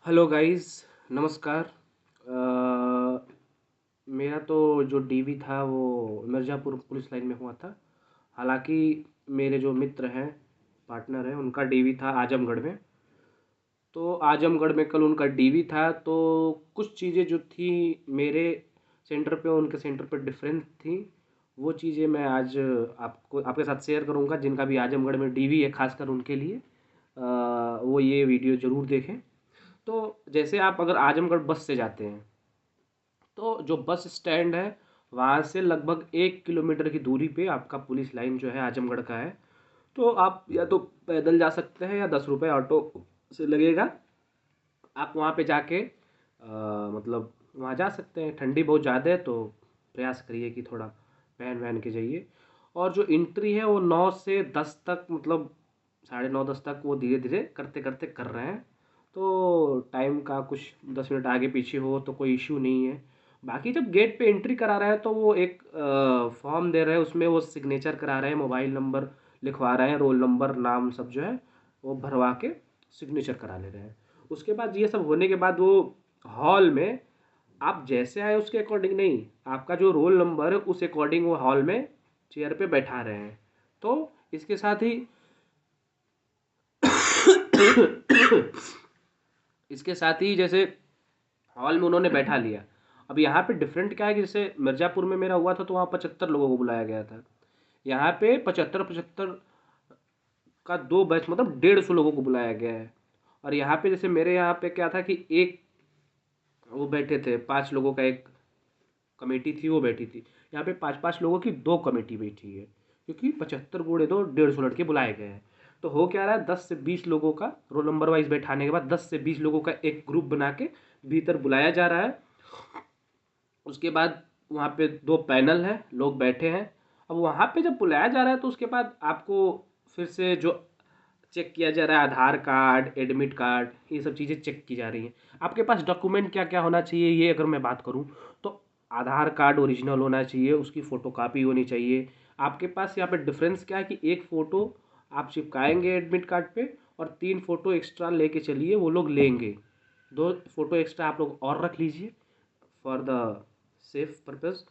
Hello guys, नमस्कार। मेरा तो जो डीवी था वो मिर्ज़ापुर पुलिस लाइन में हुआ था। हालांकि मेरे जो मित्र हैं, पार्टनर हैं, उनका डीवी था आजमगढ़ में। तो आजमगढ़ में कल उनका डीवी था, तो कुछ चीज़ें जो थी मेरे सेंटर पे और उनके सेंटर पे डिफरेंट थी। वो चीज़ें मैं आज आपको आपके साथ शेयर करूंगा, जिनका भी आजमगढ़ में डीवी है, खासकर उनके लिए। वो ये वीडियो ज़रूर देखें। तो जैसे आप अगर आजमगढ़ बस से जाते हैं, तो जो बस स्टैंड है वहाँ से लगभग 1 किलोमीटर की दूरी पे आपका पुलिस लाइन जो है आजमगढ़ का है। तो आप या तो पैदल जा सकते हैं या 10 रुपये ऑटो से लगेगा। आप वहाँ पे जाके मतलब वहाँ जा सकते हैं। ठंडी बहुत ज़्यादा है तो प्रयास करिए कि थोड़ा पहन वहन के जाइए। और जो एंट्री है वो 9 से 10 तक, मतलब 9:30 10 तक वो धीरे धीरे करते करते कर रहे हैं। तो टाइम का कुछ 10 मिनट आगे पीछे हो तो कोई इश्यू नहीं है। बाकी जब गेट पे एंट्री करा रहे हैं तो वो एक फॉर्म दे रहे हैं, उसमें वो सिग्नेचर करा रहे हैं, मोबाइल नंबर लिखवा रहे हैं, रोल नंबर नाम सब जो है वो भरवा के सिग्नेचर करा ले रहे हैं। उसके बाद ये सब होने के बाद वो हॉल में आप जैसे आए उसके अकॉर्डिंग नहीं, आपका जो रोल नंबर है उस अकॉर्डिंग वो हॉल में चेयर पे बैठा रहे हैं। तो इसके साथ ही इसके साथ ही जैसे हॉल में उन्होंने बैठा लिया। अब यहाँ पे डिफरेंट क्या है कि जैसे मिर्ज़ापुर में मेरा हुआ था तो वहाँ 75 लोगों को बुलाया गया था। यहाँ पे 75 75 का दो बैच, मतलब 150 लोगों को बुलाया गया है। और यहाँ पे जैसे मेरे यहाँ पे क्या था कि एक वो बैठे थे, 5 लोगों का एक कमेटी थी वो बैठी थी। यहाँ पे 5 5 लोगों की दो कमेटी बैठी है, क्योंकि 75 गुणे दो 150 लड़के बुलाए गए हैं। तो हो क्या रहा है, 10 से 20 लोगों का रोल नंबर वाइज बैठाने के बाद 10 से 20 लोगों का एक ग्रुप बना के भीतर बुलाया जा रहा है। उसके बाद वहाँ पे दो पैनल है, लोग बैठे हैं। अब वहाँ पे जब बुलाया जा रहा है तो उसके बाद आपको फिर से जो चेक किया जा रहा है, आधार कार्ड, एडमिट कार्ड, ये सब चीज़ें चेक की जा रही हैं। आपके पास डॉक्यूमेंट क्या क्या होना चाहिए, ये अगर मैं बात करूँ तो आधार कार्ड ओरिजिनल होना चाहिए, उसकी फ़ोटोकॉपी होनी चाहिए। आपके पास यहाँ पे डिफरेंस क्या है कि एक फ़ोटो आप चिपकाएंगे एडमिट कार्ड पे, और 3 फ़ोटो एक्स्ट्रा लेके चलिए, वो लोग लेंगे। 2 फ़ोटो एक्स्ट्रा आप लोग और रख लीजिए फॉर द सेफ पर्पज़।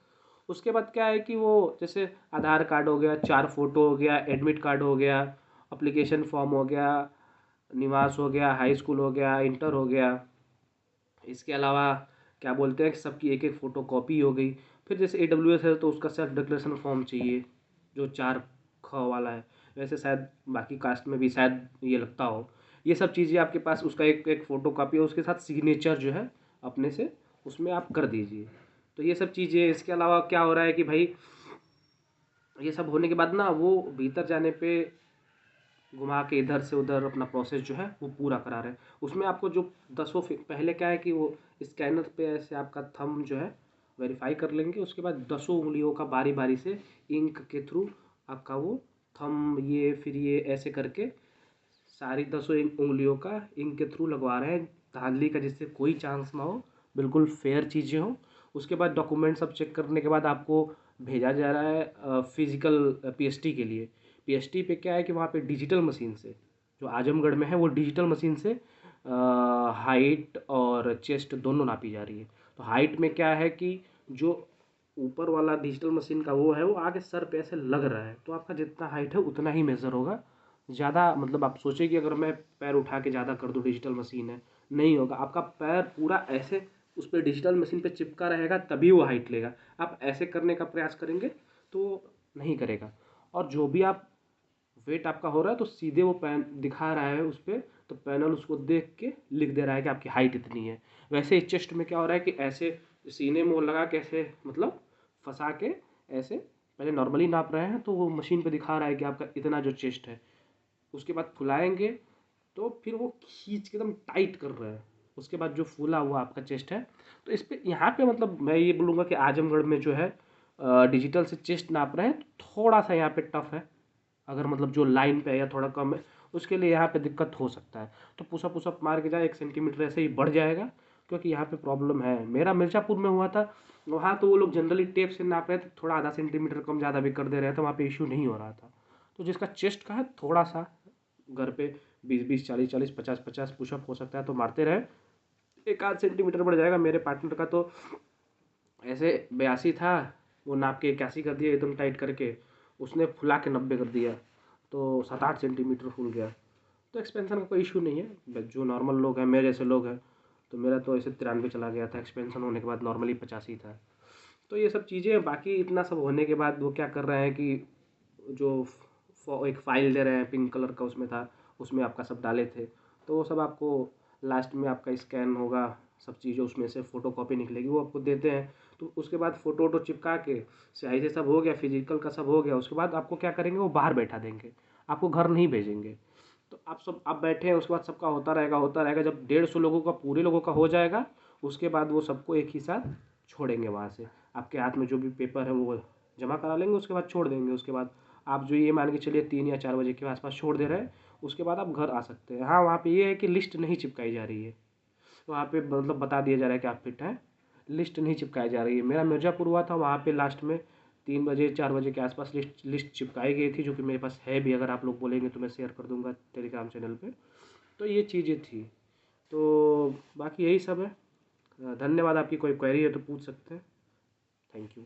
उसके बाद क्या है कि वो जैसे आधार कार्ड हो गया, 4 फ़ोटो हो गया, एडमिट कार्ड हो गया, अप्लीकेशन फॉर्म हो गया, निवास हो गया, हाई स्कूल हो गया, इंटर हो गया। इसके अलावा क्या बोलते हैं कि सबकी एक एक फ़ोटो कॉपी हो गई। फिर जैसे AWS है तो उसका सेल्फ डिक्लेरेशन फॉर्म चाहिए, जो 4 ख वाला है। वैसे शायद बाकी कास्ट में भी शायद ये लगता हो। ये सब चीज़ें आपके पास, उसका एक एक फ़ोटो कापी है, उसके साथ सिग्नेचर जो है अपने से उसमें आप कर दीजिए। तो ये सब चीज़ें। इसके अलावा क्या हो रहा है कि भाई ये सब होने के बाद ना वो भीतर जाने पे घुमा के इधर से उधर अपना प्रोसेस जो है वो पूरा करा रहे हैं। उसमें आपको जो पहले क्या है कि वो स्कैनर पे ऐसे आपका थंब जो है वेरीफाई कर लेंगे। उसके बाद 10 उंगलियों का बारी बारी से इंक के थ्रू आपका वो थंब, ये फिर ये ऐसे करके सारी 10 उंगलियों का इंक के थ्रू लगवा रहे हैं, धांधली का जिससे कोई चांस ना हो, बिल्कुल फेयर चीज़ें हों। उसके बाद डॉक्यूमेंट सब चेक करने के बाद आपको भेजा जा रहा है फिजिकल पीएसटी के लिए। पीएसटी पे क्या है कि वहाँ पे डिजिटल मशीन से, जो आजमगढ़ में है वो डिजिटल मशीन से हाइट और चेस्ट दोनों नापी जा रही है। तो हाइट में क्या है कि जो ऊपर वाला डिजिटल मशीन का वो है वो आगे सर पे ऐसे लग रहा है, तो आपका जितना हाइट है उतना ही मेज़र होगा। ज़्यादा मतलब आप सोचिए कि अगर मैं पैर उठा के ज़्यादा कर दूँ, डिजिटल मशीन है, नहीं होगा। आपका पैर पूरा ऐसे उस पर डिजिटल मशीन पे चिपका रहेगा तभी वो हाइट लेगा। आप ऐसे करने का प्रयास करेंगे तो नहीं करेगा। और जो भी आप वेट आपका हो रहा है तो सीधे वो पैन दिखा रहा है उस पर, तो पैनल उसको देख के लिख दे रहा है कि आपकी हाइट इतनी है। वैसे ही चेस्ट में क्या हो रहा है कि ऐसे सीने में वो लगा के ऐसे, मतलब फंसा के ऐसे पहले नॉर्मली नाप रहे हैं, तो वो मशीन पे दिखा रहा है कि आपका इतना जो चेस्ट है। उसके बाद फुलाएंगे तो फिर वो खींच के एकदम टाइट कर रहा है। उसके बाद जो फूला हुआ आपका चेस्ट है, तो इस पे यहाँ पे मतलब मैं ये बोलूँगा कि आजमगढ़ में जो है डिजिटल से चेस्ट नाप रहे हैं तो थोड़ा सा यहाँ पे टफ है। अगर मतलब जो लाइन पे है या थोड़ा कम है उसके लिए यहाँ पे दिक्कत हो सकता है। तो पुशअप पुशअप मार के जाए 1 सेंटीमीटर ऐसे ही बढ़ जाएगा, क्योंकि यहाँ पे प्रॉब्लम है। मेरा मिर्ज़ापुर में हुआ था, वहाँ तो वो लोग जनरली टेप से नाप रहे थे, थोड़ा आधा सेंटीमीटर कम ज़्यादा भी कर दे रहे थे, वहाँ पे इशू नहीं हो रहा था। तो जिसका चेस्ट का है थोड़ा सा घर पे 20 20 40 40 50 50 पुशअप हो सकता है तो मारते रहे, एक आध सेंटीमीटर बढ़ जाएगा। मेरे पार्टनर का तो ऐसे 82 था, वो नाप के 81 कर दिया एकदम टाइट करके, उसने फुला के 90 कर दिया, तो 7-8 सेंटीमीटर फूल गया। तो एक्सपेंशन का कोई इशू नहीं है, जो नॉर्मल लोग हैं मेरे जैसे लोग हैं, तो मेरा तो ऐसे 93 चला गया था, एक्सपेंशन होने के बाद नॉर्मली 85 था। तो ये सब चीज़ें, बाकी इतना सब होने के बाद वो क्या कर रहे हैं कि जो एक फाइल दे रहे हैं पिंक कलर का, उसमें था, उसमें आपका सब डाले थे, तो वो सब आपको लास्ट में आपका स्कैन होगा, सब चीज़ें उसमें से फ़ोटो कॉपी निकलेगी, वो आपको देते हैं। तो उसके बाद फ़ोटो वोटो चिपका के स्याही से सब हो गया, फिजिकल का सब हो गया, उसके बाद आपको क्या करेंगे, वो बाहर बैठा देंगे, आपको घर नहीं भेजेंगे। तो आप बैठे हैं, उसके बाद सबका होता रहेगा, जब 150 लोगों का, पूरे लोगों का हो जाएगा, उसके बाद वो सबको एक ही साथ छोड़ेंगे वहाँ से। आपके हाथ में जो भी पेपर है वो जमा करा लेंगे, उसके बाद छोड़ देंगे। उसके बाद आप जो ये मान के चलिए 3 या 4 बजे के आसपास छोड़ दे रहे हैं, उसके बाद आप घर आ सकते हैं। हाँ, वहाँ पे ये है कि लिस्ट नहीं चिपकाई जा रही है, वहाँ पे मतलब बता दिया जा रहा है कि आप फिट हैं, लिस्ट नहीं चिपकाई जा रही है। मेरा मिर्ज़ापुर हुआ था, वहाँ पे लास्ट में 3 बजे 4 बजे के आसपास लिस्ट चिपकाई गई थी, जो कि मेरे पास है भी, अगर आप लोग बोलेंगे तो मैं शेयर कर दूंगा टेलीग्राम चैनल पे। तो ये चीज़ें थी। तो बाकी यही सब है। धन्यवाद। आपकी कोई क्वेरी है तो पूछ सकते हैं। Thank you.